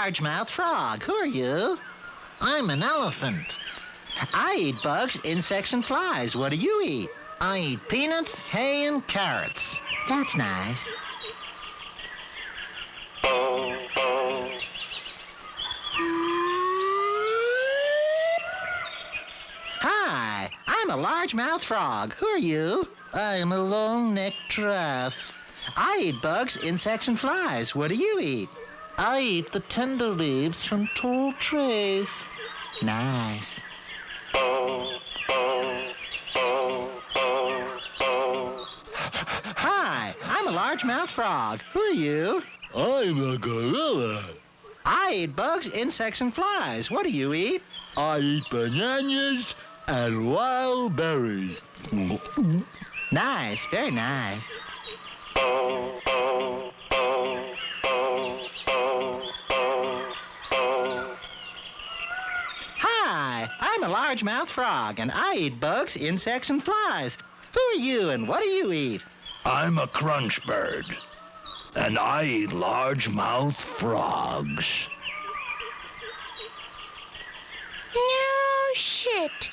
largemouth frog. Who are you? I'm an elephant. I eat bugs, insects, and flies. What do you eat? I eat peanuts, hay, and carrots. That's nice. Hi, I'm a largemouth frog. Who are you? I'm a long-necked giraffe. I eat bugs, insects, and flies. What do you eat? I eat the tender leaves from tall trees. Nice. Hi, I'm a largemouth frog. Who are you? I'm a gorilla. I eat bugs, insects, and flies. What do you eat? I eat bananas and wild berries. Nice, very nice. Hi, I'm a largemouth frog, and I eat bugs, insects, and flies. Who are you, and what do you eat? I'm a crunch bird, and I eat largemouth frogs. No shit.